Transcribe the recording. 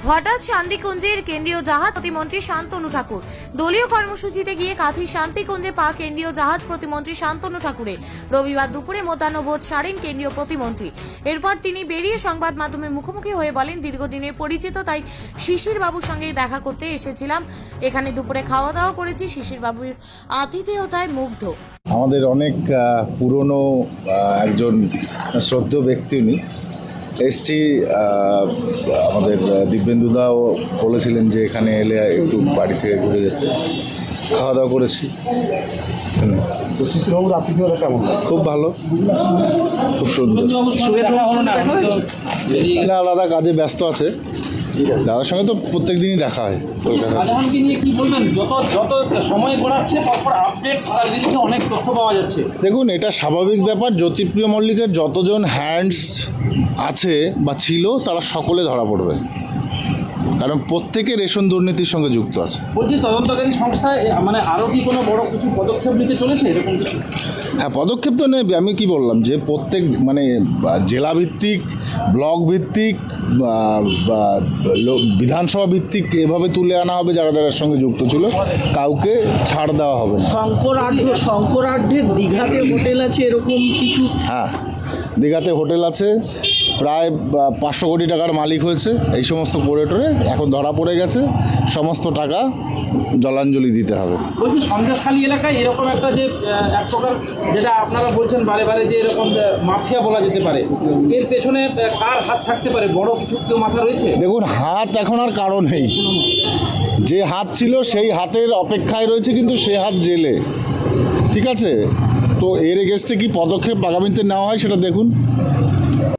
হঠাৎ শান্তিকুঞ্জের কেন্দ্রীয় জাহাজ প্রতিমন্ত্রী শান্তনু ঠাকুর। দলীয় কর্মসূচিতে গিয়ে কাঁথি শান্তিকুঞ্জে পা কেন্দ্রীয় জাহাজ প্রতিমন্ত্রী শান্তনু ঠাকুরের। রবিবার দুপুরে মধ্যাহ্নভোজ সারেন কেন্দ্রীয় প্রতিমন্ত্রী। এরপর তিনি বেরিয়ে সংবাদ মাধ্যমের মুখোমুখি হয়ে বলেন, দীর্ঘদিনের পরিচিত, তাই শিশির বাবুর সঙ্গে দেখা করতে এসেছিলাম। এখানে দুপুরে খাওয়া দাওয়া করেছি। শিশির বাবুর আতিথেয়তায় মুগ্ধ। আমাদের অনেক পুরনো একজন শ্রদ্ধেয় ব্যক্তি উনি। এসছি, আমাদের দিব্যেন্দুদাও বলেছিলেন যে এখানে এলে একটু বাড়ি থেকে ঘুরে যেতে। খাওয়া দাওয়া করেছি। শিশিরবাবুর আতিথেয়তা কেমন? খুব ভালো, খুব সুন্দর। না, দাদা কাজে ব্যস্ত আছে। দাদার সঙ্গে তো প্রত্যেক দিনই দেখা হয় কলকাতায়। শাহজাহানকে নিয়ে কি বলবেন? যত সময় গড়াচ্ছে তারপর আপডেট তার বিরুদ্ধে অনেক তথ্য পাওয়া যাচ্ছে। দেখুন, এটা স্বাভাবিক ব্যাপার। জ্যোতিপ্রিয় মল্লিকের যতজন হ্যান্ডস আছে বা ছিল তারা সকলে ধরা পড়বে, কারণ প্রত্যেকে রেশন দুর্নীতির সঙ্গে যুক্ত আছে। বলছি, তদন্তকারী সংস্থায় মানে আরও কি কোনো বড় কিছু পদক্ষেপ নিতে চলেছে এরকম কিছু? হ্যাঁ, পদক্ষেপ তো নেবে। আমি কি বললাম যে প্রত্যেক মানে জেলা ভিত্তিক, ব্লক ভিত্তিক, বিধানসভা ভিত্তিক এভাবে তুলে আনা হবে যারা যারা সঙ্গে যুক্ত ছিল। কাউকে ছাড় দেওয়া হবে না। শঙ্করাঢ্যের দীঘাতে হোটেল আছে এরকম কিছু? হ্যাঁ, দীঘাতে হোটেল আছে। প্রায় 500 কোটি টাকার মালিক হয়েছে এই সমস্ত কোরেটরে। এখন ধরা পড়ে গেছে। সমস্ত টাকা জলাঞ্জলি দিতে হবে। বলছি, সন্দেশখালী এলাকায় এরকম একটা যে এক প্রকার যেটা আপনারা বলছেন বারে বারে যে এরকম মাফিয়া বলা যেতে পারে, এর পেছনে কার হাত থাকতে পারে? বড় কিছু কেউ মাথা রয়েছে? দেখুন, হাত এখন আর কারণ নেই। যে হাত ছিল সেই হাতের অপেক্ষায় রয়েছে, কিন্তু সে হাত জেলে। ঠিক আছে, তো এর এগেস্টে কি পদক্ষেপ আগামীতে নেওয়া হয় সেটা দেখুন।